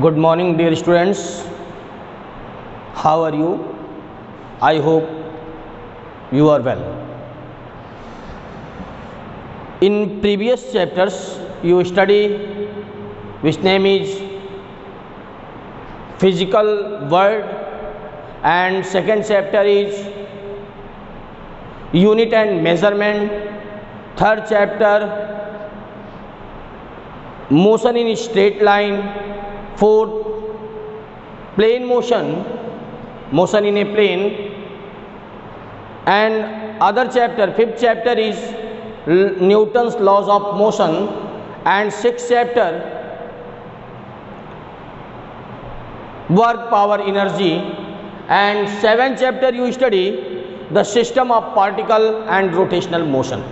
Good morning, dear students. How are you? I hope you are well. In previous chapters, you study which name is physical world, and second chapter is unit and measurement. Third chapter motion in straight line. Fourth, plane motion in a plane. And other chapter, fifth chapter is Newton's laws of motion, and sixth chapter work, power, energy, and seventh chapter you study the system of particle and rotational motion.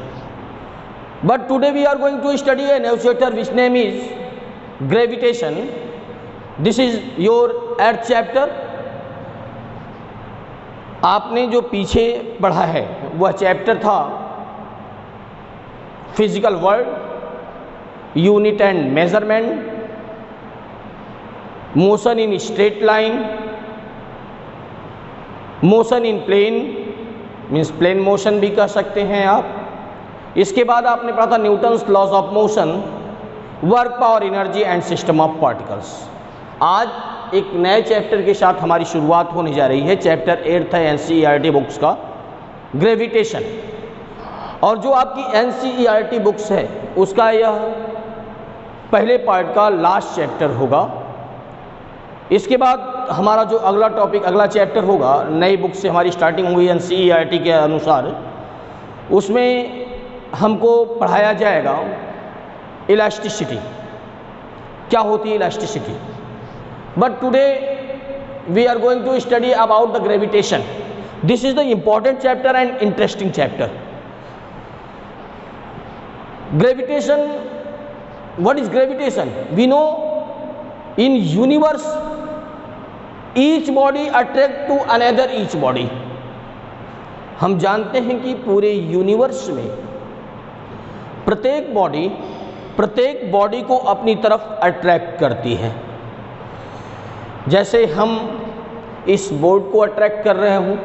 But today we are going to study a new chapter which name is gravitation. This is your 8th chapter. आपने जो पीछे पढ़ा है वह chapter था physical world, unit and measurement, motion in straight line, motion in plane means plane motion भी कह सकते हैं आप। इसके बाद आपने पढ़ा था Newton's laws of motion, work, power, energy and system of particles. आज एक नए चैप्टर के साथ हमारी शुरुआत होने जा रही है। चैप्टर 8 है एनसीईआरटी बुक्स का, ग्रेविटेशन। और जो आपकी एनसीईआरटी बुक्स है उसका यह पहले पार्ट का लास्ट चैप्टर होगा। इसके बाद हमारा जो अगला टॉपिक, अगला चैप्टर होगा, नई बुक से हमारी स्टार्टिंग हुई एनसीईआरटी के अनुसार, उसमें हमको पढ़ाया जाएगा इलास्टिसिटी, क्या होती है elasticity. But today we are going to study about the gravitation. This is the important chapter and interesting chapter. Gravitation, what is gravitation? We know in universe each body attract to another each body. हम जानते हैं कि पूरे universe में प्रत्येक body को अपनी तरफ अट्रैक्ट करती है। जैसे हम इस बोर्ड को अट्रैक्ट कर रहे हों,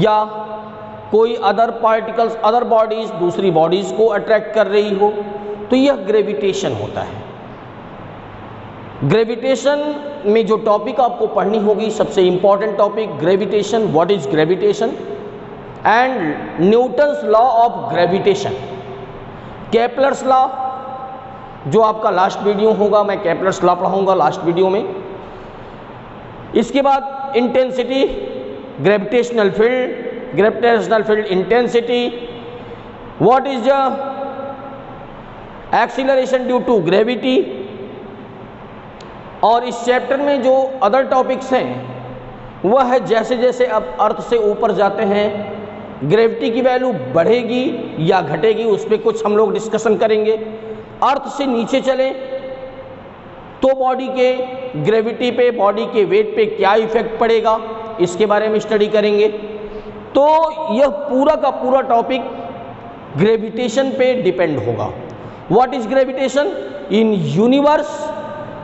या कोई अदर पार्टिकल्स, अदर बॉडीज दूसरी बॉडीज़ को अट्रैक्ट कर रही हो, तो यह ग्रेविटेशन होता है। ग्रेविटेशन में जो टॉपिक आपको पढ़नी होगी, सबसे important topic gravitation, what is gravitation and Newton's law of gravitation, Kepler's law, जो आपका लास्ट वीडियो होगा, मैं केपलर्स लॉ पढ़ाऊंगा लास्ट वीडियो में। इसके बाद intensity, gravitational field intensity, what is the acceleration due to gravity. और इस चैप्टर में जो अदर टॉपिक्स हैं वह है जैसे जैसे अब अर्थ से ऊपर जाते हैं ग्रेविटी की वैल्यू बढ़ेगी या घटेगी, उस पर कुछ हम लोग डिस्कशन करेंगे। अर्थ से नीचे चलें तो बॉडी के ग्रेविटी पे, बॉडी के वेट पे क्या इफेक्ट पड़ेगा, इसके बारे में स्टडी करेंगे। तो यह पूरा का पूरा टॉपिक ग्रेविटेशन पे डिपेंड होगा। What is gravitation? In universe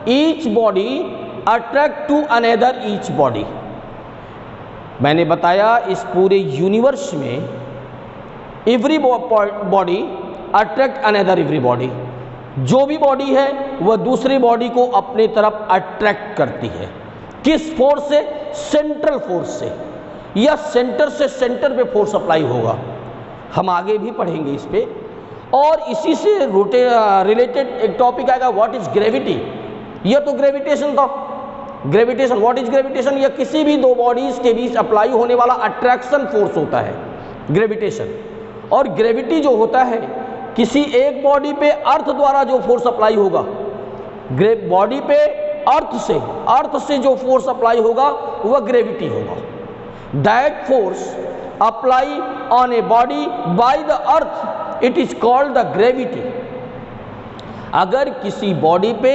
each body attract to another each body. मैंने बताया इस पूरे यूनिवर्स में every body attract another every body. जो भी बॉडी है वह दूसरी बॉडी को अपने तरफ अट्रैक्ट करती है। किस फोर्स से? सेंट्रल फोर्स से, या सेंटर से सेंटर पे फोर्स अप्लाई होगा। हम आगे भी पढ़ेंगे इस पे। और इसी से रिलेटेड एक टॉपिक आएगा, व्हाट इज ग्रेविटी। यह तो ग्रेविटेशन था। Gravitation, what is gravitation? यह किसी भी दो बॉडीज के बीच अप्लाई होने वाला अट्रैक्शन फोर्स होता है ग्रेविटेशन। और ग्रेविटी जो होता है, किसी एक बॉडी पे अर्थ द्वारा जो फोर्स अप्लाई होगा, बॉडी पे अर्थ से जो फोर्स अप्लाई होगा वह ग्रेविटी होगा। That force apply on a body by the earth, it is called the gravity. अगर किसी बॉडी पे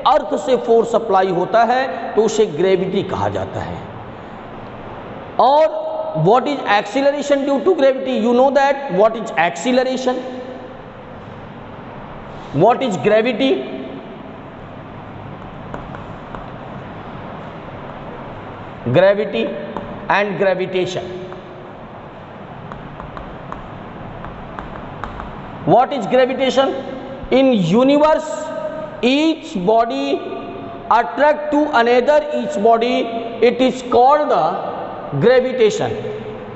अर्थ से फोर्स अप्लाई होता है तो उसे ग्रेविटी कहा जाता है। और what is acceleration due to gravity? You know that what is acceleration, what is gravity. gravity and gravitation. What is gravitation? In universe, each body attract to another each body, it is called the gravitation.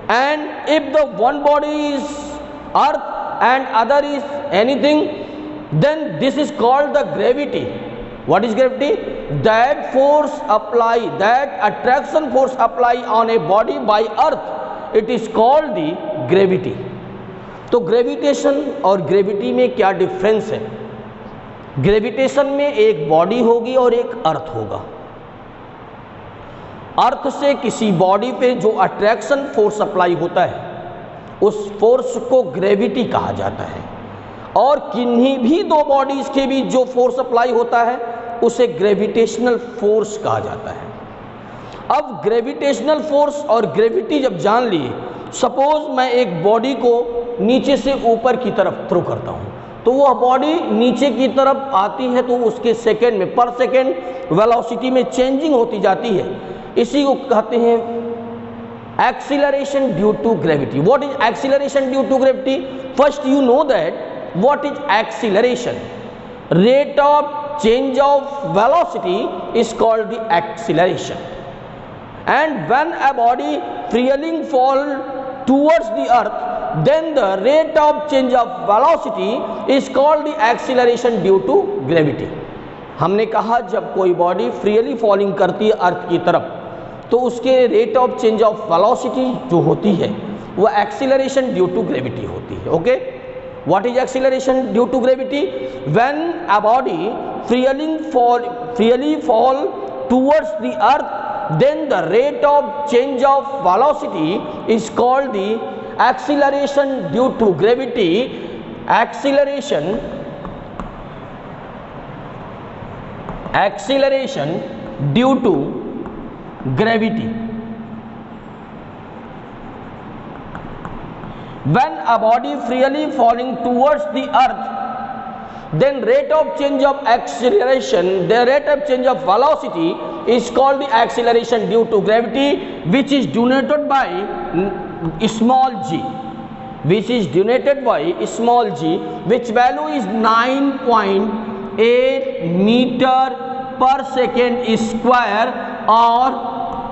And if the one body is earth and other is anything, then this is called the gravity. What is gravity? That force apply, that attraction force apply on a body by earth, it is called the gravity. तो gravitation और gravity में क्या difference है? Gravitation में एक body होगी और एक अर्थ होगा। अर्थ से किसी बॉडी पे जो अट्रैक्शन फोर्स अप्लाई होता है उस फोर्स को ग्रेविटी कहा जाता है, और किन्हीं भी दो बॉडीज के बीच जो फोर्स अप्लाई होता है उसे ग्रेविटेशनल फोर्स कहा जाता है। अब ग्रेविटेशनल फोर्स और ग्रेविटी जब जान लिए, सपोज मैं एक बॉडी को नीचे से ऊपर की तरफ थ्रो करता हूं, तो वह बॉडी नीचे की तरफ आती है तो उसके सेकेंड में पर सेकेंड वेलोसिटी में चेंजिंग होती जाती है। इसी को कहते हैं acceleration due to gravity. What is acceleration due to gravity? First you know that what is acceleration. Rate of change of velocity is called the acceleration. And when a body freely fall towards the earth, then the rate of change of velocity is called the acceleration due to gravity. हमने कहा जब कोई body freely falling करती है अर्थ की तरफ तो उसके rate of change of velocity जो होती है वो एक्सीलरेशन ड्यू टू ग्रेविटी होती है। Okay, what is acceleration due to gravity? When a body freely fall towards the earth, then the rate of change of velocity is called the acceleration due to gravity. Acceleration due to gravity. When a body freely falling towards the earth, then rate of change of acceleration, the rate of change of velocity is called the acceleration due to gravity, which is denoted by small g, which value is 9.8 meter per second square or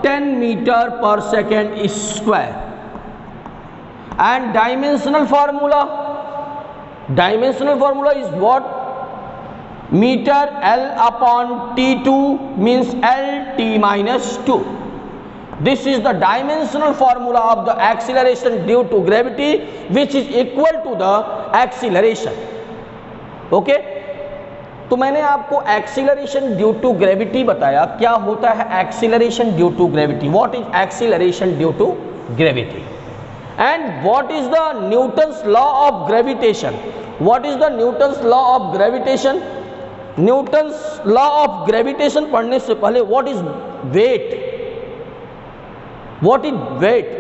10 meter per second square. And dimensional formula is what? Meter L upon T2 means LT minus 2. This is the dimensional formula of the acceleration due to gravity, which is equal to the acceleration. Okay? तो मैंने आपको acceleration due to gravity बताया। क्या होता है acceleration due to gravity? What is acceleration due to gravity? And what is the Newton's law of gravitation? What is the Newton's law of gravitation? Newton's law of gravitation पढ़ने से पहले what is weight? What is weight?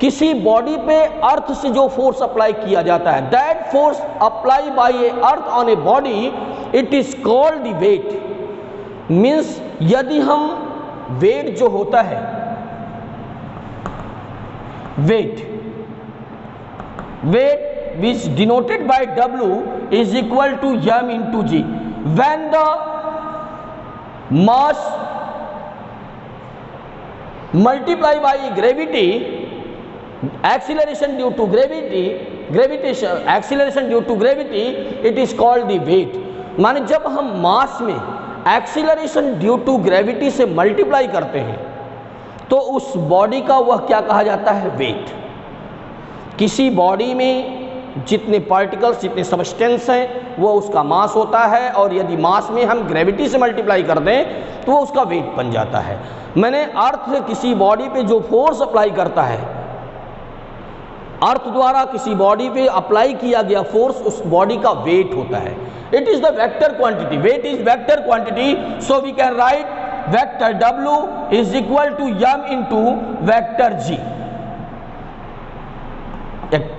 किसी body पे अर्थ से जो force apply किया जाता है, that force applied by a earth on a body, it is called the weight. Means यदि हम weight जो होता है weight which denoted by W is equal to m into g. When the mass multiply by gravity, acceleration due to gravity, acceleration due to gravity, it is called the weight. माने जब हम मास में acceleration due to gravity से multiply करते हैं तो उस body का वह क्या कहा जाता है? वेट। किसी बॉडी में जितने पार्टिकल्स, जितने सबस्टेंस हैं वो उसका मास होता है, और यदि मास में हम ग्रेविटी से मल्टीप्लाई कर दें तो वो उसका वेट बन जाता है। मैंने अर्थ किसी बॉडी पे जो फोर्स अप्लाई करता है, अर्थ द्वारा किसी बॉडी पे अप्लाई किया गया फोर्स उस बॉडी का वेट होता है। It is the vector quantity. Weight is vector quantity, so we can write vector W is equal to m into vector G.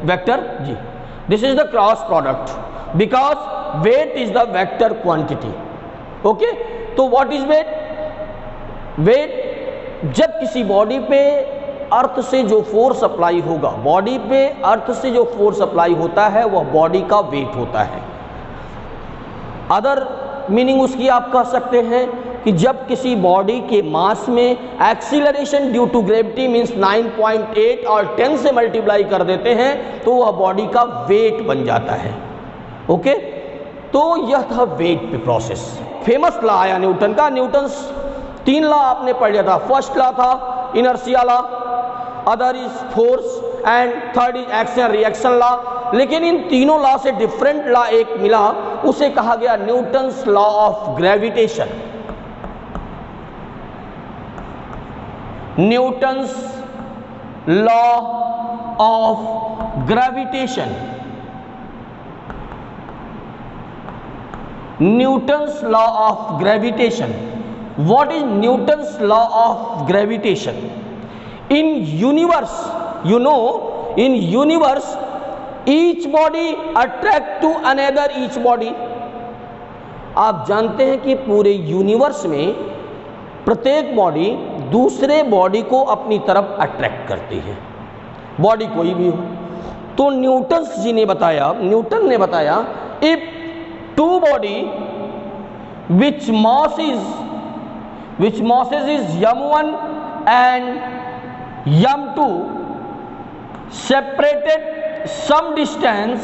Vector G. This is the cross product because weight is the vector quantity. Okay? So what is weight? Weight जब किसी body पे अर्थ से जो force apply होगा, body पे अर्थ से जो force apply होता है वह बॉडी का वेट होता है। अदर मीनिंग उसकी आप कह सकते हैं कि जब किसी बॉडी के मास में acceleration due to gravity means 9.8 और 10 से मल्टीप्लाई कर देते हैं तो वह बॉडी का वेट बन जाता है। ओके, तो यह था वेट पे प्रोसेस। फेमस लॉ आया न्यूटन का। न्यूटन्स 3 लॉ आपने पढ़ लिया था। फर्स्ट लॉ था inertia law, other is force and third is action reaction law. लेकिन इन तीनों लॉ से डिफरेंट लॉ एक मिला, उसे कहा गया Newton's law of gravitation. Newton's law of gravitation. Newton's law of gravitation. What is Newton's law of gravitation? In universe, you know, in universe, each body attract to another each body. आप जानते हैं कि पूरे universe में प्रत्येक body दूसरे body को अपनी तरफ अट्रैक्ट करती है, बॉडी कोई भी हो। तो न्यूटन ने बताया if two body which masses is m1 and m2 separated some distance,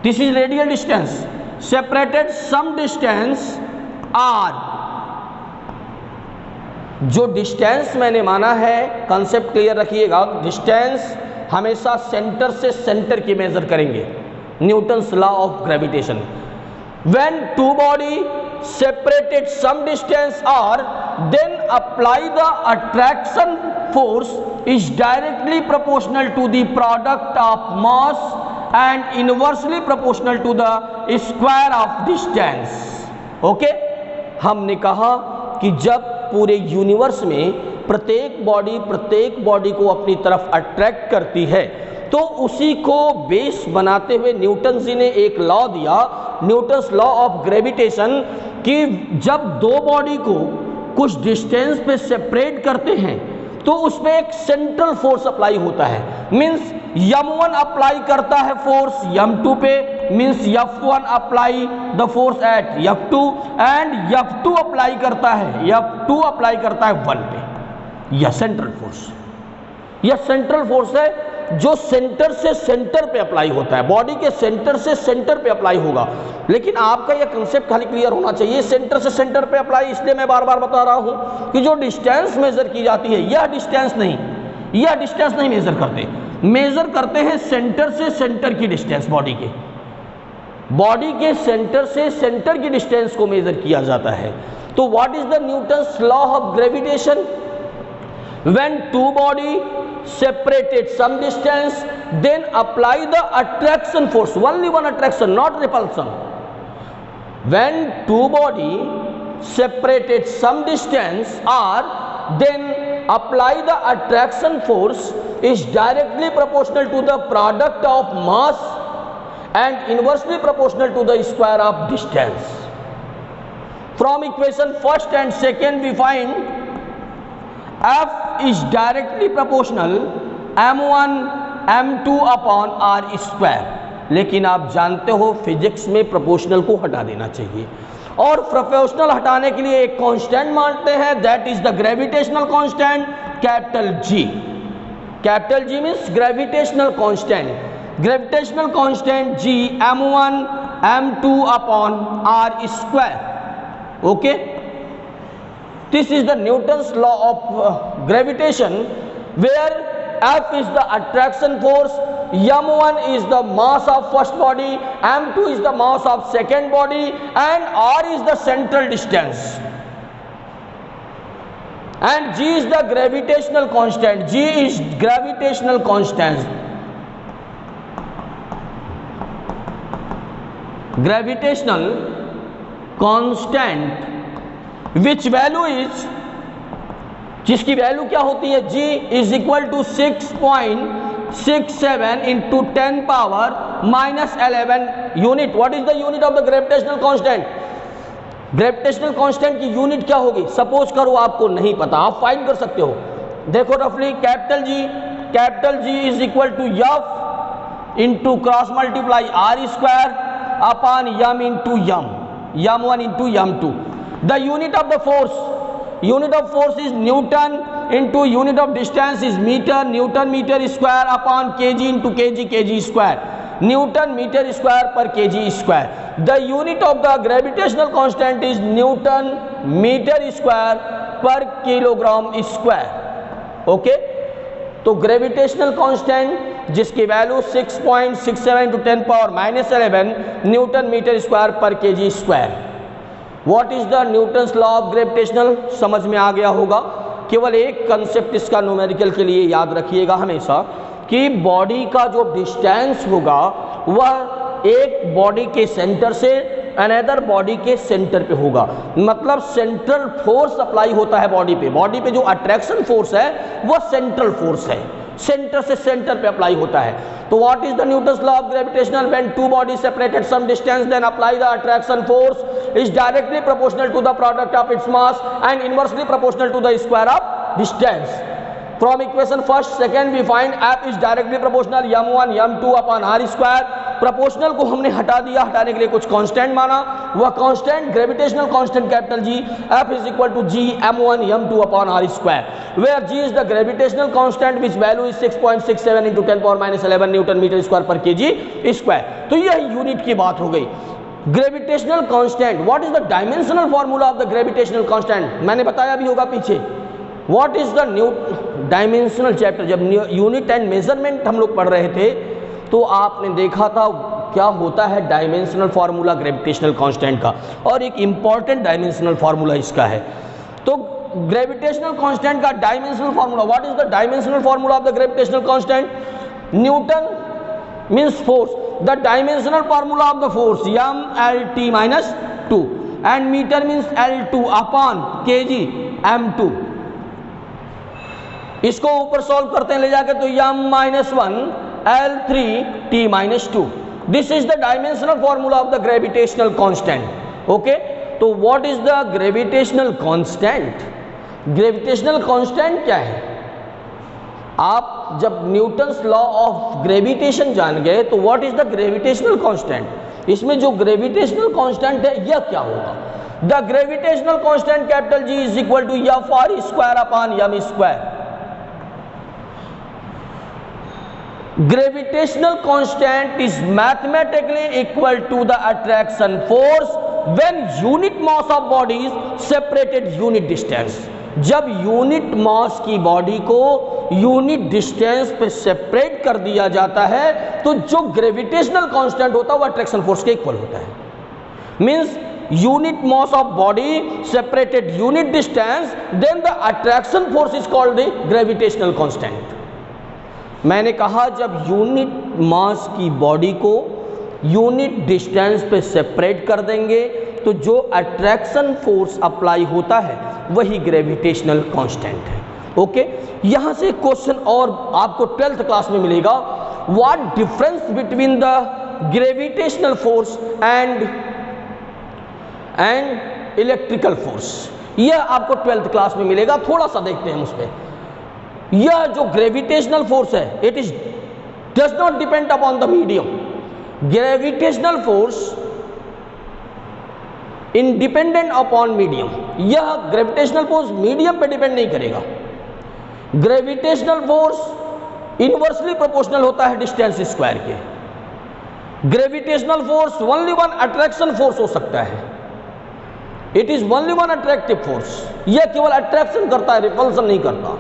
this is radial distance, separated some distance r। जो डिस्टेंस मैंने माना है, कंसेप्ट क्लियर रखिएगा, डिस्टेंस हमेशा सेंटर से सेंटर की मेजर करेंगे। Newton's law of gravitation. When two body separated some distance r, then apply the attraction force is directly proportional to the product of mass and inversely proportional to the square of distance. Okay? हमने कहा कि जब पूरे universe में प्रत्येक body को अपनी तरफ अट्रैक्ट करती है तो उसी को बेस बनाते हुए न्यूटन जी ने एक लॉ दिया, न्यूटन्स लॉ ऑफ ग्रेविटेशन, कि जब दो बॉडी को कुछ डिस्टेंस पे सेपरेट करते हैं तो उसमें एक सेंट्रल फोर्स अप्लाई होता है। मींस m1 अप्लाई करता है फोर्स m2 पे, means f1 apply the force at f2 and f2 apply करता है 1 पे। यह सेंट्रल फोर्स है जो सेंटर से सेंटर पे अप्लाई होता है, बॉडी के सेंटर से सेंटर पे अप्लाई होगा। लेकिन आपका यह कंसेप्ट खाली क्लियर होना चाहिए, सेंटर से सेंटर पे अप्लाई, इसलिए मैं बार बार बता रहा हूं कि जो डिस्टेंस मेजर की जाती है यह डिस्टेंस नहीं मेजर करते हैं सेंटर से सेंटर की डिस्टेंस। बॉडी के सेंटर से सेंटर की डिस्टेंस को मेजर किया जाता है। तो what is the Newton's law of gravitation? When two body separated some distance, then apply the attraction force, only one attraction, not repulsion. When two body separated some distance r, then apply the attraction force is directly proportional to the product of mass and inversely proportional to the square of distance. From equation first and second we find F is directly proportional m1 m2 upon r square। लेकिन आप जानते हो physics में proportional को हटा देना चाहिए और प्रोपोर्शनल हटाने के लिए एक कांस्टेंट मानते हैं, that is the gravitational constant capital G means gravitational constant G m1 m2 upon r square। Okay, this is the Newton's law of gravitation, where F is the attraction force, m1 is the mass of first body, m2 is the mass of second body, and r is the central distance, and G is the gravitational constant. G is gravitational constant. Gravitational constant which value is, जिसकी वैल्यू क्या होती है, G is equal to 6.67 into 10 power -11 unit. What is the unit of the gravitational constant? Gravitational constant की unit क्या होगी? Suppose करो आपको नहीं पता, आप फाइंड कर सकते हो। देखो रफली capital G is equal to F into cross multiply R square upon M into M one into M two. The unit of the force is newton into unit of distance is metre, newton metre square upon kg into kg square, newton metre square per kg square. The unit of the gravitational constant is newton metre square per kilogram square. Okay, तो gravitational constant जिसकी value 6.67 × 10⁻11 Newton metre square per kg square. What is the Newton's law of gravitational? समझ में आ गया होगा। केवल एक concept इसका numerical के लिए याद रखिएगा हमेशा कि बॉडी का जो डिस्टेंस होगा वह एक बॉडी के सेंटर से अनदर बॉडी के सेंटर पे होगा। मतलब सेंट्रल फोर्स अप्लाई होता है बॉडी पे जो अट्रैक्शन फोर्स है वह सेंट्रल फोर्स है, सेंटर से सेंटर पे अप्लाई होता है। तो what is the Newton's law of gravitational? When two body separated some distance then apply the attraction force is directly proportional to the product of its mass and inversely proportional to the square of distance. From equation first second we find F is directly proportional m1 m2 upon r square। Proportional को हमने हटा दिया, हटाने के लिए कुछ constant माना, वह constant gravitational constant capital G F is equal to G m1 m2 upon r square where G is the gravitational constant which value is 6.67 × 10⁻11 Newton metre square per kg square. तो यह unit की बात हो गई। Gravitational constant, what is the dimensional formula of the gravitational constant? मैंने बताया भी होगा पीछे। What is the dimensional chapter, जब यूनिट एंड मेजरमेंट हम लोग पढ़ रहे थे तो आपने देखा था क्या होता है डायमेंशनल फार्मूला ग्रेविटेशनल कांस्टेंट का, और एक इंपॉर्टेंट डायमेंशनल फार्मूला इसका है। तो ग्रेविटेशनल कांस्टेंट का dimensional formula, what is the dimensional formula of the gravitational constant? Newton means force, the dimensional formula of the force m/L(T)-2 and metre means L2 upon kg m2। इसको ऊपर solve करते हैं ले जाके तो m-1 L(3T)-2। This is the dimensional formula of the gravitational constant. Okay, तो what is the gravitational constant? Gravitational constant क्या है? आप जब न्यूटन्स लॉ ऑफ ग्रेविटेशन जान गए तो what is the gravitational constant? इसमें जो ग्रेविटेशनल कांस्टेंट है यह क्या होगा? The gravitational constant capital G is equal to F(r) square upon m square. Gravitational constant is mathematically equal to the attraction force when unit mass of body is separated unit distance। जब unit mass की body को unit distance पे separate कर दिया जाता है तो जो ग्रेविटेशनल कांस्टेंट होता है वो अट्रैक्शन फोर्स के इक्वल होता है। Means unit mass of body separated unit distance then the attraction force is called the gravitational constant। मैंने कहा जब यूनिट मास की बॉडी को यूनिट डिस्टेंस पे सेपरेट कर देंगे तो जो अट्रैक्शन फोर्स अप्लाई होता है वही ग्रेविटेशनल कांस्टेंट है। ओके, यहां से क्वेश्चन और आपको 12th क्लास में मिलेगा। What difference between the gravitational force and electrical force, यह आपको 12th क्लास में मिलेगा। थोड़ा सा देखते हैं उस पर। यह जो ग्रेविटेशनल फोर्स है it is does not depend upon the medium. Gravitational force independent upon medium, यह ग्रेविटेशनल फोर्स मीडियम पे डिपेंड नहीं करेगा। ग्रेविटेशनल फोर्स इनवर्सली प्रोपोर्शनल होता है डिस्टेंस स्क्वायर के। Gravitational force only one attraction force हो सकता है, it is only one attractive force. यह केवल अट्रैक्शन करता है, रिपल्सन नहीं करता।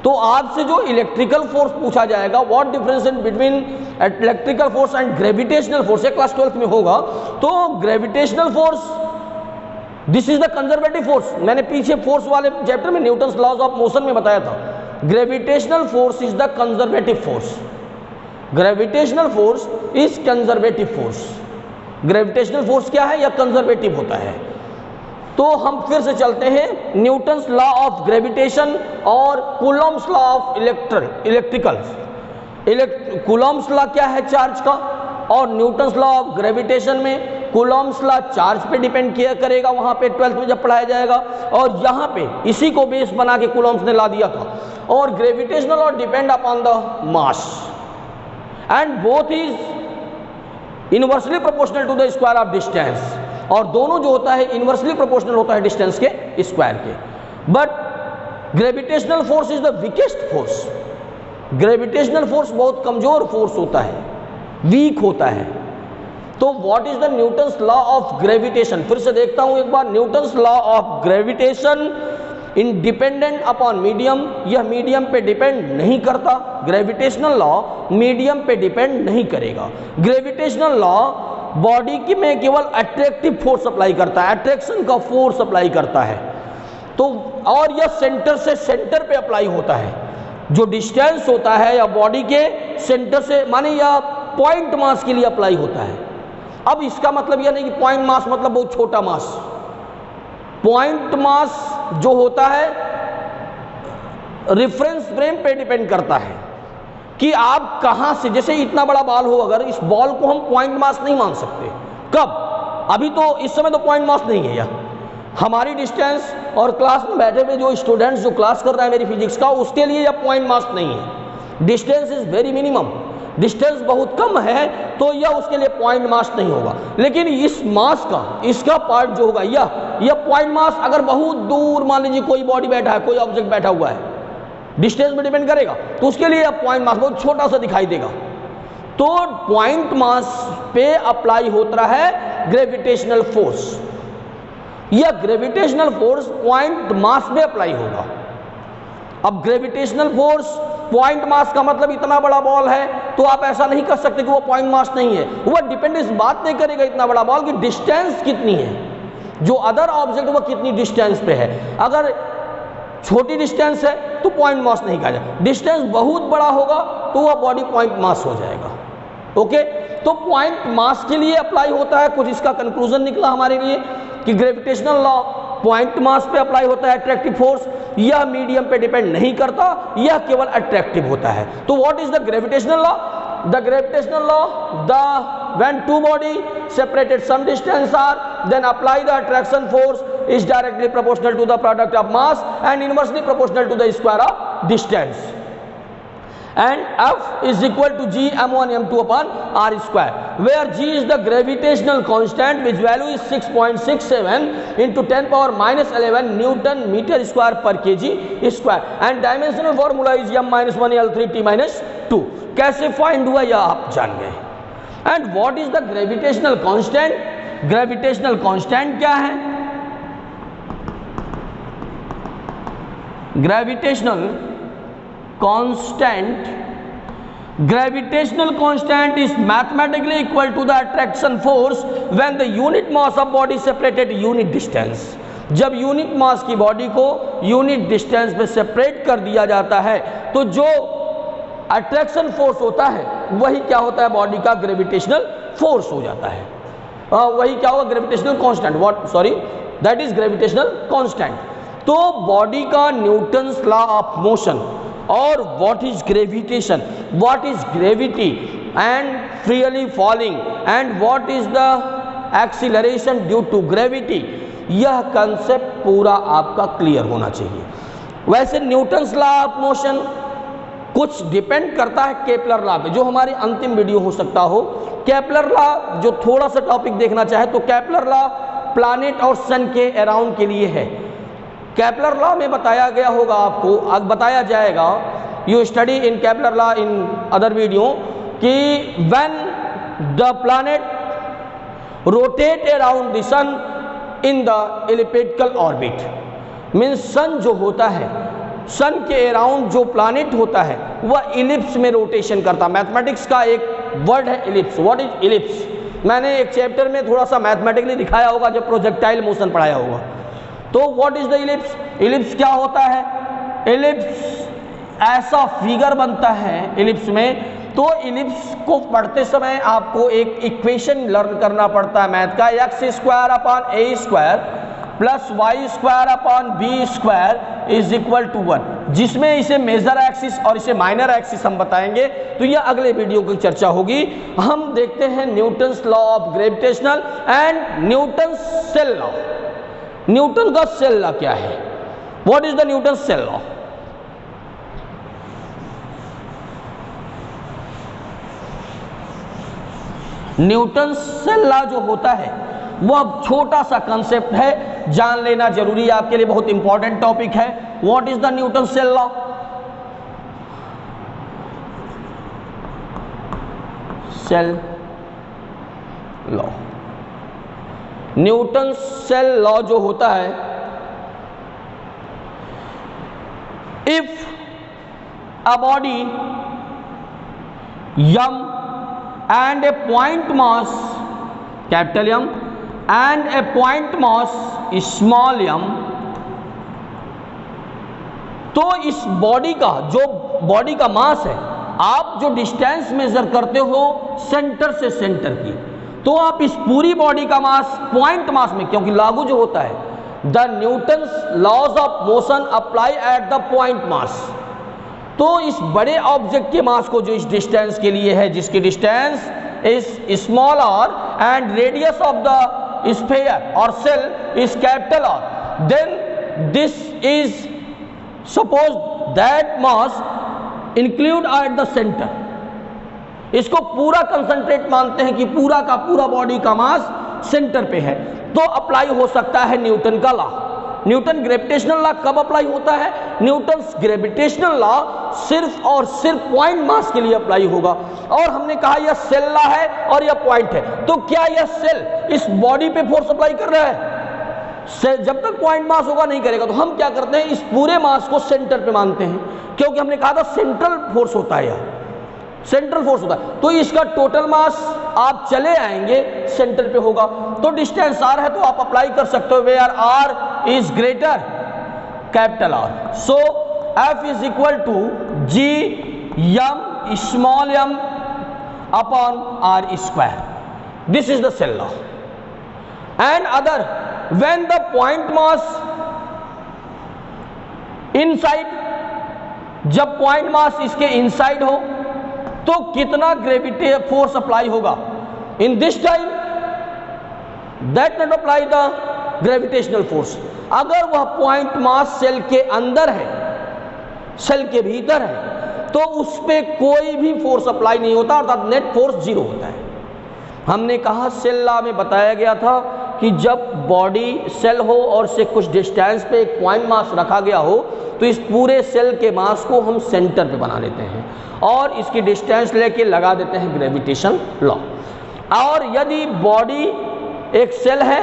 तो आपसे जो इलेक्ट्रिकल फोर्स पूछा जाएगा, what difference between electrical force and gravitational force, ये क्लास 12th में होगा। तो gravitational force this is the conservative force. मैंने पीछे फोर्स वाले चैप्टर में न्यूटन्स लॉज ऑफ मोशन में बताया था, gravitational force is the conservative force. Gravitational force is conservative force. Gravitational force क्या है? यह कंजर्वेटिव होता है। तो हम फिर से चलते हैं न्यूटन्स लॉ ऑफ ग्रेविटेशन और Coulomb's law of electrical. Coulomb's law क्या है चार्ज का, और न्यूटन्स लॉ ऑफ ग्रेविटेशन में कूलॉम्स लॉ चार्ज पे डिपेंड किया करेगा, वहां पे 12th में जब पढ़ाया जाएगा, और यहाँ पे इसी को बेस बना के कूलॉम्स ने ला दिया था। और gravitational law depend upon the mass and both is inversely proportional to the square of distance, और दोनों जो होता है इनवर्सली प्रोपोर्शनल होता है डिस्टेंस के स्क्वायर के। But gravitational force is the weakest force, gravitational force बहुत कमजोर फोर्स होता है, वीक होता है। तो what is the Newton's law of gravitation, फिर से देखता हूं एक बार। Newton's law of gravitation independent upon medium, यह मीडियम पे डिपेंड नहीं करता, ग्रेविटेशनल लॉ मीडियम पे डिपेंड नहीं करेगा। ग्रेविटेशनल लॉ बॉडी की में केवल अट्रैक्टिव फोर्स अप्लाई करता है, अट्रैक्शन का फोर्स अप्लाई करता है। तो और यह सेंटर से सेंटर पे अप्लाई होता है, जो डिस्टेंस होता है या बॉडी के सेंटर से माने या पॉइंट मास के लिए अप्लाई होता है। अब इसका मतलब यह नहीं कि पॉइंट मास मतलब बहुत छोटा मास, पॉइंट मास जो होता है रेफरेंस फ्रेम पे डिपेंड करता है कि आप कहां से, जैसे इतना बड़ा बॉल हो, अगर इस बॉल को हम पॉइंट मास नहीं मान सकते। कब? अभी तो इस समय तो पॉइंट मास नहीं है। यह हमारी डिस्टेंस और क्लास में बैठे हुए जो स्टूडेंट्स जो क्लास कर रहा है मेरी फिजिक्स का, उसके लिए यह पॉइंट मास नहीं है। Distance is very minimum, distance बहुत कम है, तो यह उसके लिए पॉइंट मास नहीं होगा। लेकिन इस मास का, इसका पार्ट जो होगा यह पॉइंट मास, अगर बहुत दूर मान लीजिए कोई बॉडी बैठा है, कोई ऑब्जेक्ट बैठा हुआ है, डिस्टेंस में डिपेंड करेगा, तो उसके लिए यह पॉइंट मास बहुत छोटा सा दिखाई देगा। तो पॉइंट मास पे अप्लाई होता है ग्रेविटेशनल फोर्स, यह ग्रेविटेशनल फोर्स पॉइंट मास में अप्लाई होगा। अब ग्रेविटेशनल फोर्स पॉइंट मास का मतलब इतना बड़ा बॉल है, तो आप ऐसा नहीं कर सकते कि वो पॉइंट मास नहीं है। वह डिपेंड इस बात नहीं करेगा इतना बड़ा बॉल कि डिस्टेंस कितनी है, जो अदर ऑब्जेक्ट वह कितनी डिस्टेंस पे है। अगर छोटी डिस्टेंस है तो पॉइंट मास नहीं कहा जाए, डिस्टेंस बहुत बड़ा होगा तो वह बॉडी पॉइंट मास हो जाएगा। ओके, तो पॉइंट मास के लिए अप्लाई होता है। कुछ इसका कंक्लूजन निकला हमारे लिए कि ग्रेविटेशनल लॉ पॉइंट मास पे अप्लाई होता है अट्रैक्टिव फोर्स, यह मीडियम पे डिपेंड नहीं करता, यह केवल अट्रैक्टिव होता है। तो what is the gravitational law? The gravitational law, the when two body separated some distance are, then apply the attraction force is directly proportional to the product of mass and inversely proportional to the square of distance, and F is equal to G m1 m2 upon r square, where G is the gravitational constant which value is 6.67 into 10 power minus 11 Newton meter square per kg square, and dimensional formula is m minus 1 l3 t minus 2। कैसे find हुआ यह आप जान गए। And what is the gravitational constant? Gravitational constant क्या है? Gravitational constant, gravitational constant is mathematically equal to the attraction force when the unit mass of body separated unit distance। जब unit mass की body को unit distance पे separate कर दिया जाता है, तो जो अट्रैक्शन फोर्स होता है वही क्या होता है, बॉडी का ग्रेविटेशनल फोर्स हो जाता है। वही क्या होगा, gravitational constant, what, sorry, that is gravitational constant. तो बॉडी का न्यूटन्स लॉ ऑफ मोशन और what is gravitation, what is gravity and freely falling and what is the acceleration due to gravity, यह कंसेप्ट पूरा आपका clear होना चाहिए। वैसे Newton's law of motion कुछ डिपेंड करता है केपलर लॉ पे, जो हमारी अंतिम वीडियो हो सकता हो। केपलर लॉ जो थोड़ा सा टॉपिक देखना चाहे तो केपलर लॉ प्लैनेट और सन के अराउंड के लिए है। केपलर लॉ में बताया गया होगा आपको, आज बताया जाएगा, you study in Kepler law in other video, कि when the planet rotate around the sun in the elliptical orbit, means sun जो होता है, सन के अराउंड जो प्लैनेट होता है वह इलिप्स में रोटेशन करता। मैथमेटिक्स का एक वर्ड है इलिप्स। What is ellipse? मैंने एक चैप्टर में थोड़ा सा मैथमेटिकली दिखाया होगा जब प्रोजेक्टाइल मोशन पढ़ाया होगा। तो what is the ellipse? Ellipse क्या होता है? इलिप्स ऐसा फिगर बनता है इलिप्स में, तो इलिप्स को पढ़ते समय आपको एक इक्वेशन लर्न करना पड़ता है मैथ का, x² upon a² plus y square upon b square is equal to 1, जिसमें इसे मेजर एक्सिस और इसे माइनर एक्सिस हम बताएंगे, तो यह अगले वीडियो की चर्चा होगी। हम देखते हैं Newton's law of gravitational and Newton shell law. Newton का सेल लॉ क्या है? What is the Newton shell law? Newton shell law जो होता है वह छोटा सा कंसेप्ट है, जान लेना जरूरी है, आपके लिए बहुत इंपॉर्टेंट टॉपिक है। What is the Newton shell law? Shell law, Newton shell law जो होता है, if a body m and a point mass capital M and a point mass small m, तो इस बॉडी का जो बॉडी का मास है, आप जो डिस्टेंस मेजर करते हो सेंटर से सेंटर की, तो आप इस पूरी बॉडी का मास पॉइंट मास में, क्योंकि लागू जो होता है the Newton's laws of motion apply at the point mass, तो इस बड़े ऑब्जेक्ट के मास को जो इस डिस्टेंस के लिए है, जिसकी distance is small r and radius of the sphere और cell is capital R, then this is suppose that mass include at the centre. इसको पूरा कंसंट्रेट मानते हैं कि पूरा का पूरा बॉडी का मास सेंटर पे है, तो अप्लाई हो सकता है न्यूटन का लॉ। न्यूटन ग्रेविटेशनल लॉ कब अप्लाई होता है? न्यूटन ग्रेविटेशनल लॉ सिर्फ और सिर्फ पॉइंट मास के लिए अप्लाई होगा। और हमने कहा यह सेल लॉ है और यह पॉइंट है, तो क्या यह सेल इस बॉडी पे फोर्स अप्लाई कर रहा है? जब तक पॉइंट मास होगा नहीं करेगा। तो हम क्या करते हैं, इस पूरे मास को सेंटर पे मानते हैं, क्योंकि हमने कहा था सेंट्रल फोर्स होता है, यह सेंट्रल फोर्स होता है। तो इसका टोटल मास आप चले आएंगे सेंटर पे होगा, तो डिस्टेंस आर है तो आप अप्लाई कर सकते हो where r is greater capital R. So F is equal to G m small m upon r square, this is the shell law. And other when the point mass inside, जब point mass इसके inside हो तो कितना gravity force apply होगा? In this time that not apply the gravitational force. अगर वह point mass cell के अंदर है, सेल के भीतर है, तो उस पर कोई भी फोर्स अप्लाई नहीं होता, अर्थात नेट फोर्स जीरो होता है। हमने कहा सेल लॉ में बताया गया था कि जब बॉडी सेल हो और से कुछ डिस्टेंस पे एक पॉइंट मास रखा गया हो, तो इस पूरे सेल के मास को हम सेंटर पे बना लेते हैं और इसकी डिस्टेंस लेके लगा देते हैं ग्रेविटेशन लॉ। और यदि बॉडी एक सेल है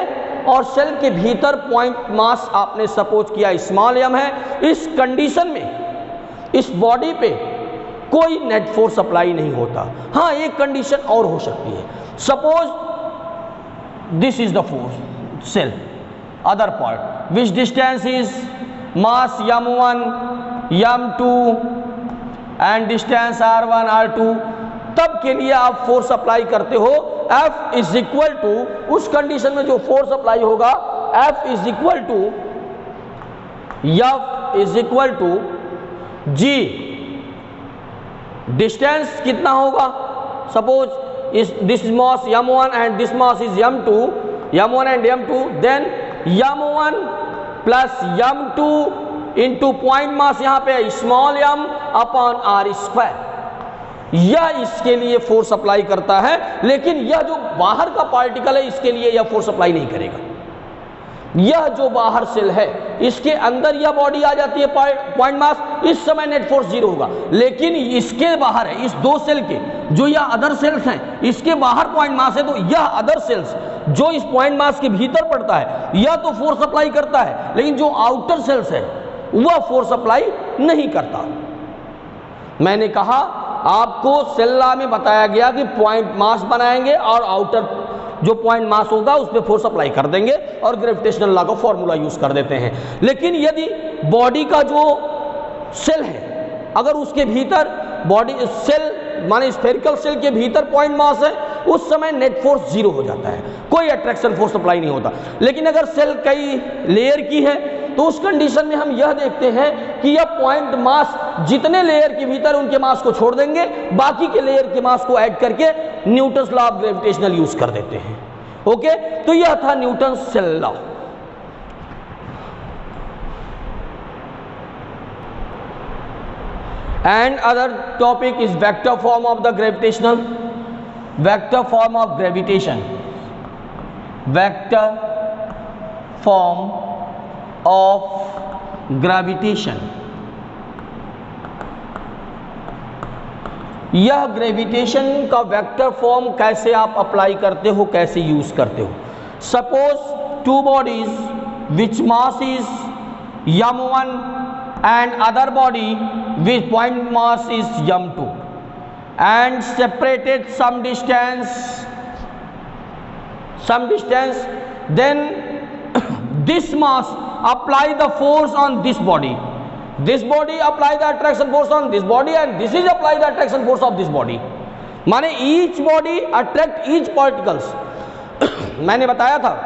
और सेल के भीतर पॉइंट मास आपने सपोज किया स्मॉल एम है, इस कंडीशन में इस बॉडी पे कोई नेट फोर्स अप्लाई नहीं होता। हाँ, एक कंडीशन और हो सकती है, suppose this is the force shell other part which distance is mass m1 m2 and distance r1 r2, तब के लिए आप फोर्स अप्लाई करते हो F इज इक्वल टू, उस कंडीशन में जो फोर्स अप्लाई होगा F is equal to F is equal to G, distance कितना होगा? सपोज इस this mass m1 and this mass is m2, m1 and m2, then m1 plus m2 into point mass यहाँ पे small m upon r square, यह इसके लिए force apply करता है। लेकिन यह जो बाहर का पार्टिकल है इसके लिए यह फोर्स अप्लाई नहीं करेगा। यह जो बाहर सेल है इसके अंदर यह बॉडी आ जाती है पॉइंट मास, इस समय नेट फोर्स जीरो होगा। लेकिन इसके बाहर है, इस दो सेल के जो यह अदर सेल्स हैं इसके बाहर पॉइंट मास है, तो यह अदर सेल्स जो इस पॉइंट मास के भीतर पड़ता है यह तो फोर्स अप्लाई करता है, लेकिन जो आउटर सेल्स है वह फोर्स अप्लाई नहीं करता। मैंने कहा आपको सेल लॉ में बताया गया कि पॉइंट मास बनाएंगे और आउटर जो पॉइंट मास होगा उस पर फोर्स अप्लाई कर देंगे और ग्रेविटेशनल लॉ का फॉर्मूला यूज कर देते हैं। लेकिन यदि बॉडी का जो सेल है अगर उसके भीतर बॉडी सेल माने स्फेरिकल सेल के भीतर पॉइंट मास है उस समय नेट फोर्स 0 हो जाता है, कोई अट्रैक्शन फोर्स अप्लाई नहीं होता। लेकिन अगर सेल कई लेयर की है तो उस कंडीशन में हम यह देखते हैं कि यह पॉइंट मास जितने लेयर के भीतर उनके मास को छोड़ देंगे, बाकी के लेयर के मास को ऐड करके Newton's law of gravitational use कर देते हैं। ओके, तो यह था Newton's shell law. And other topic is vector form of the gravitational, vector form of gravitation, vector form of gravitation। यह ग्रेविटेशन का वेक्टर फॉर्म कैसे आप अप्लाई करते हो, कैसे यूज करते हो। Suppose two bodies which mass is m1 and other body with point mass is m2 and separated some distance, then this mass apply the force on this body apply the attraction force on this body and this is apply the attraction force of this body। माने each body attract each particles। मैंने बताया था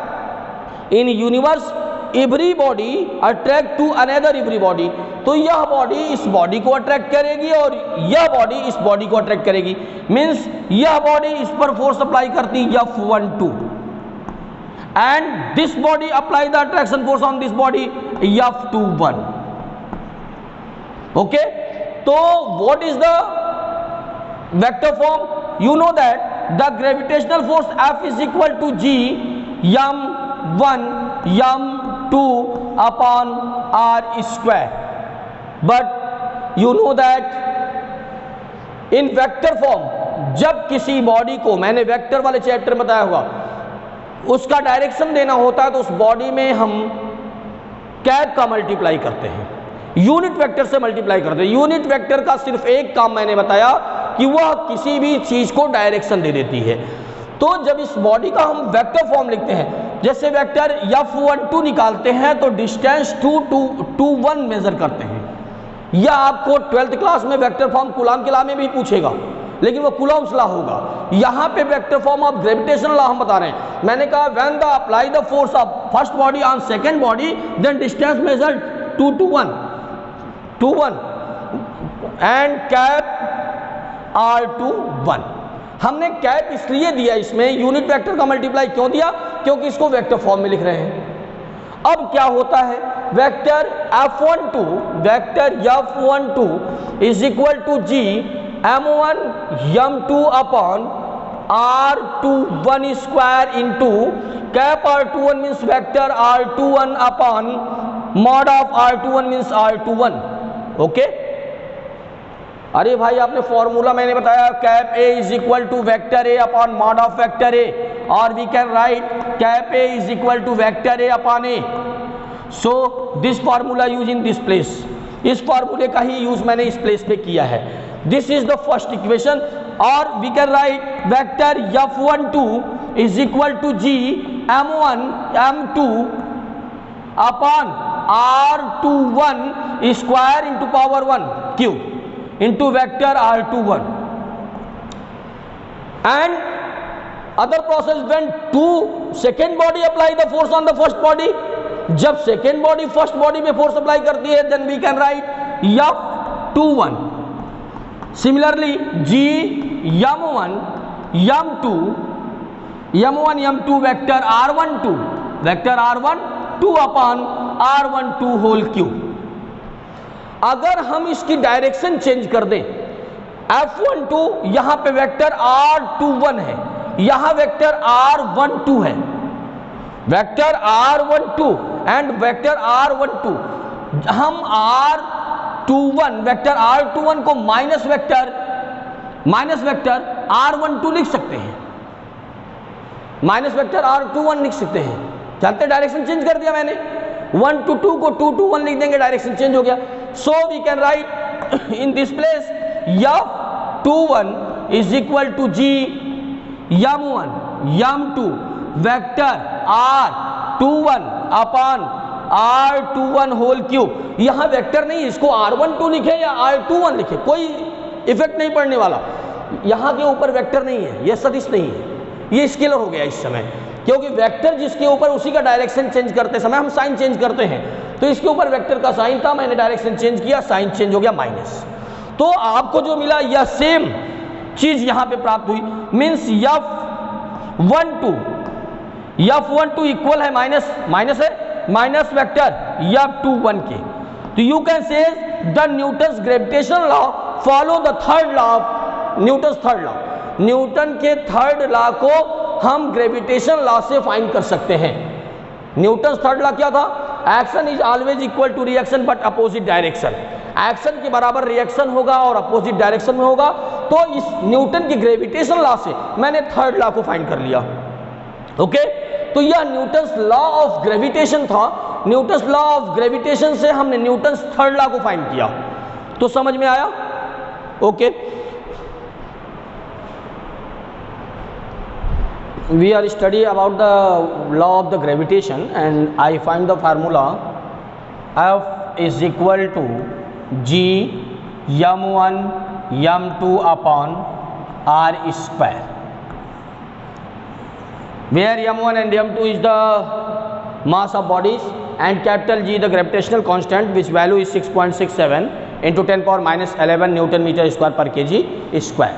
in universe every body attract to another every body, तो यह body इस body को attract करेगी और यह बॉडी इस बॉडी को अट्रैक्ट करेगी। मीन्स यह बॉडी इस पर फोर्स अप्लाई करती F12 and this body apply the attraction force on this body F21। Okay, तो what is the vector form? You know that the gravitational force F is equal to G m1 m2 upon r square, but you know that in vector form जब किसी body को, मैंने vector वाले chapter में बताया होगा, उसका direction देना होता है तो उस बॉडी में हम कैप का मल्टीप्लाई करते हैं, यूनिट वेक्टर से मल्टीप्लाई करते हैं। यूनिट वेक्टर का सिर्फ एक काम मैंने बताया कि वह किसी भी चीज को डायरेक्शन दे देती है। तो जब इस बॉडी का हम वेक्टर फॉर्म लिखते हैं, जैसे वेक्टर F12 निकालते हैं तो डिस्टेंस 2 to 1 मेजर करते हैं। यह आपको 12th क्लास में वेक्टर फॉर्म कूलॉम के लॉ में भी पूछेगा, लेकिन वो कूलॉम्स लॉ होगा। यहाँ पे vector form of gravitational law हम बता रहे हैं। मैंने कहा when the apply the force of first body on second body then distance measure 2 to 1 and cap R21। हमने कैप इसलिए दिया इसमें, यूनिट वेक्टर का मल्टीप्लाई क्यों दिया? क्योंकि इसको वेक्टर फॉर्म में लिख रहे हैं। अब क्या होता है, vector F12 is equal to G m1 m2 upon R21 square into cap R21 means vector R21 upon mod of R21 means R21। Okay, अरे भाई आपने फॉर्मूला मैंने बताया, cap A is equal to vector A upon mod of vector A, और we can write cap A is equal to vector A upon A। So this formula use in this place, इस फार्मूले का ही use मैंने इस place पे किया है। This is the first equation, और we can write vector F12 is equal to G m1 m2 upon R21 square into power 1 cube into vector R21 and other process when second body apply the force on the first body, जब second body first body में force apply करती है then we can write F21। similarly G m1 m2 vector R12 upon R12 whole cube। अगर हम इसकी direction change कर दें, F12 यहां पे वेक्टर R21 है, यहां वेक्टर R12 है, vector R12 and vector R12, हम R21 वेक्टर R21 को माइनस वेक्टर R12 लिख सकते हैं, माइनस वेक्टर R21 लिख सकते हैं। जानते डायरेक्शन चेंज कर दिया मैंने, 1 to 2 को 2 to 1 लिख देंगे, डायरेक्शन चेंज हो गया। So we can write in this place F21 is equal to G m1 m2 vector R21 upon R21 whole cube। यहाँ वेक्टर नहीं, इसको R12 लिखे या R21 लिखे कोई इफेक्ट नहीं पड़ने वाला। यहाँ के ऊपर वेक्टर नहीं है, ये सदिश नहीं है, ये स्केलर हो गया इस समय, क्योंकि वेक्टर जिसके ऊपर उसी का डायरेक्शन चेंज करते समय हम साइन चेंज करते हैं, तो इसके ऊपर वेक्टर का साइन था, मैंने डायरेक्शन चेंज किया, साइन चेंज हो गया माइनस। तो आपको जो मिला यह सेम चीज यहां पे प्राप्त हुई, मीन्स F12 इक्वल है माइनस है माइनस वेक्टर F21 के। तो you can say the Newton's gravitational law follow the third law of Newton's third law. Newton के थर्ड लॉ को हम ग्रेविटेशन लॉ से फाइंड कर सकते हैं। न्यूटन्स थर्ड लॉ क्या था? Action is always equal to reaction but opposite direction. Action के बराबर रिएक्शन होगा और अपोजिट डायरेक्शन में होगा। तो इस न्यूटन की ग्रेविटेशन लॉ से मैंने थर्ड लॉ को फाइंड कर लिया। ओके, तो यह न्यूटन्स लॉ ऑफ ग्रेविटेशन था। न्यूटन्स लॉ ऑफ ग्रेविटेशन से हमने न्यूटन्स थर्ड लॉ को फाइंड किया। तो समझ में आया? Okay, we are studying about the law of the gravitation and I find the formula F is equal to G m1 m2 upon r square, where m1 and m2 is the mass of bodies and capital G the gravitational constant, which value is 6.67 into 10 power minus 11 Newton meter square per kg square।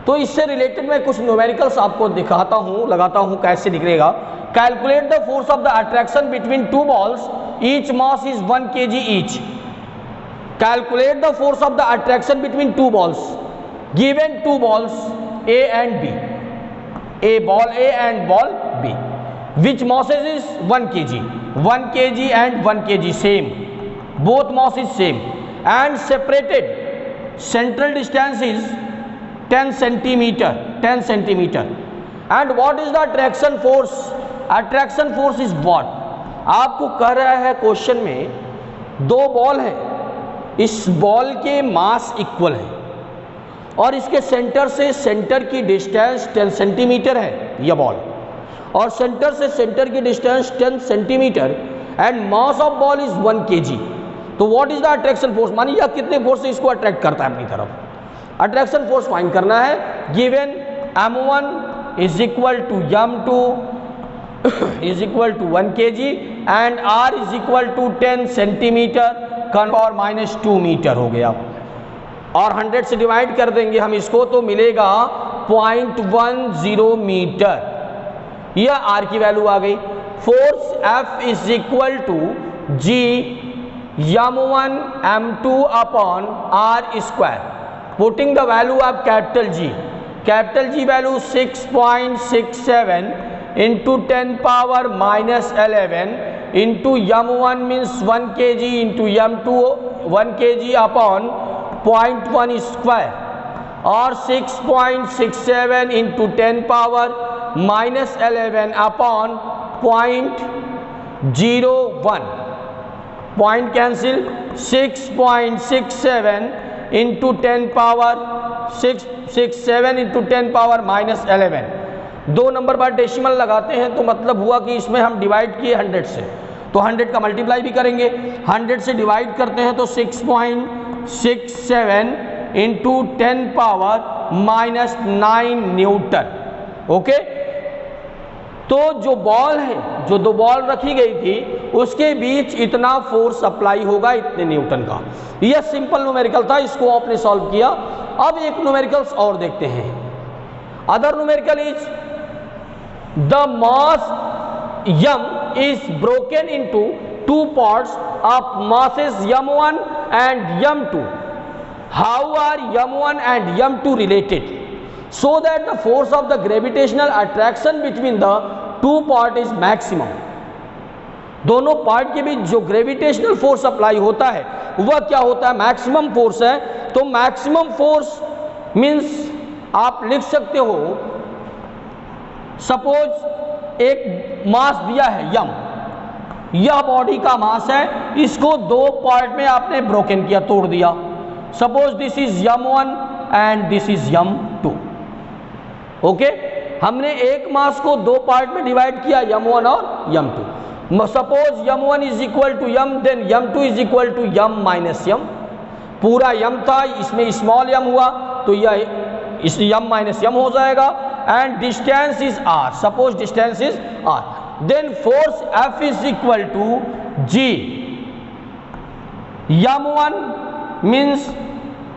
तो इससे related मैं कुछ numericals आपको दिखाता हूँ, लगाता हूँ, कैसे निकलेगा। Calculate the force of the attraction between two balls, each mass is 1 kg each. Calculate the force of the attraction between two balls, given two balls A and B, A ball A and ball B, which masses is 1 kg, 1 kg and 1 kg same, both mass is same and separated, central distance is 10 centimeter, 10 centimeter, and what is the attraction force? Attraction force is what? आपको कह रहा है question में दो ball है, इस ball के mass equal है और इसके सेंटर से सेंटर की डिस्टेंस 10 सेंटीमीटर है यह बॉल, और सेंटर से सेंटर की distance 10 centimetre and mass of ball is 1 kg। तो what is the attraction force? मानिए यह कितने फोर्स से इसको अट्रैक्ट करता है अपनी तरफ। अट्रैक्शन फोर्स फाइंड करना है। Given m1 is equal to m2 is equal to 1 kg and r is equal to 10 centimetre power minus 2 metre हो गया, और 100 से डिवाइड कर देंगे हम इसको तो मिलेगा 0.10 मीटर। यह r की वैल्यू आ गई। Force F is equal to G m1 m2 upon r square. Putting the value of capital G value 6.67 into 10 power minus 11 into m1 means 1 kg into m2 1 kg upon 0.1 square, or 6.67 into 10 power minus 11 upon 0.01, point cancel, 6.67 into 10 power 667 into 10 power minus 11। दो number बाद decimal लगाते हैं तो मतलब हुआ कि इसमें हम डिवाइड किए 100 से, तो 100 का मल्टीप्लाई भी करेंगे। 100 से डिवाइड करते हैं तो 6.67 into 10 power minus 9 Newton. Okay, तो जो बॉल है, जो दो बॉल रखी गई थी उसके बीच इतना फोर्स अप्लाई होगा इतने न्यूटन का। यह सिंपल न्यूमेरिकल था, इसको आपने सॉल्व किया। अब एक न्यूमेरिकल्स और देखते हैं। Other numerical is the mass m is broken into two parts of masses m1 and m2. How are m1 and m2 related? So that the force of the gravitational attraction between the two part is maximum। दोनों part के बीच जो gravitational force apply होता है वह क्या होता है? Maximum force है। तो मैक्सिमम फोर्स मीन्स आप लिख सकते हो, सपोज एक मास दिया है m, यह बॉडी का मास है, इसको दो पार्ट में आपने ब्रोकन किया, तोड़ दिया। Suppose this is m1 and this is m2। Okay, हमने एक मास को दो पार्ट में डिवाइड किया, m1 और m2। Suppose m1 is equal to m, then m2 is equal to m minus m। पूरा m था, इसमें स्मॉल m हुआ तो यह इस m माइनस m हो जाएगा, and distance is r, suppose distance is r, then force F is equal to G, m1 means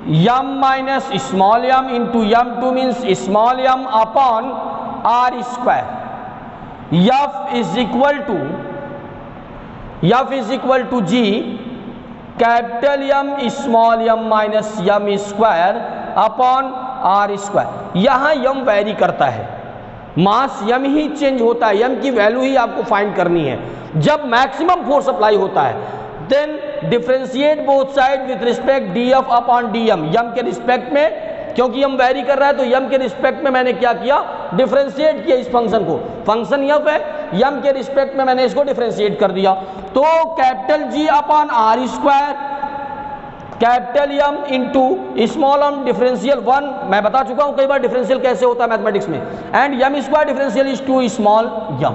m minus small m into m2 means small m upon r square, F is equal to G capital M small m minus m square upon r square. यहाँ m vary करता है, मास m ही change होता है, m की value ही आपको find करनी है। जब मैक्सिमम फोर्स अप्लाई होता है then differentiate both side with respect dF upon dm, m के रिस्पेक्ट में, क्योंकि m वेरी कर रहा है तो m के रिस्पेक्ट में मैंने क्या किया, डिफरेंशिएट किया इस फंक्शन को। फंक्शन f है, m के रिस्पेक्ट में मैंने इसको डिफरेंशिएट कर दिया, तो capital G upon r square, capital M into small m differential 1, मैं बता चुका हूं कई बार डिफरेंशियल कैसे होता है मैथमेटिक्स में, and m square differential is to small m,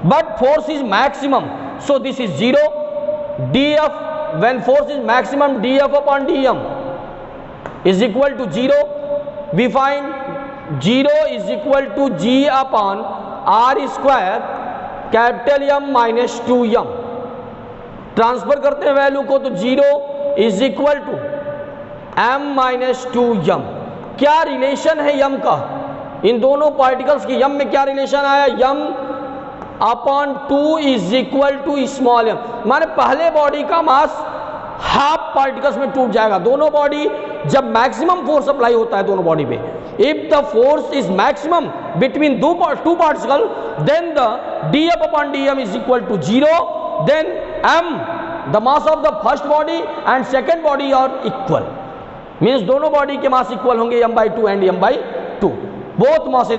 but force is maximum so this is 0, dF when force is maximum dF upon dm is equal to 0, we find 0 is equal to G upon r square capital M minus 2m, transfer करते हैं value को तो 0 is equal to m minus 2m। क्या relation है m का, इन दोनों particles की m में क्या रिलेशन आया, m upon 2 is equal to small m, माने पहले बॉडी का मास हाफ पार्टिकल्स में टूट जाएगा। दोनों बॉडी जब मैक्सिमम फोर्स अप्लाई होता है दोनों बॉडी पे, if the force is maximum between two particle then the dF upon dm is equal to 0, then m the mass of the first body and second body are equal, means दोनों body के mass equal होंगे m/2 and m/2, both mass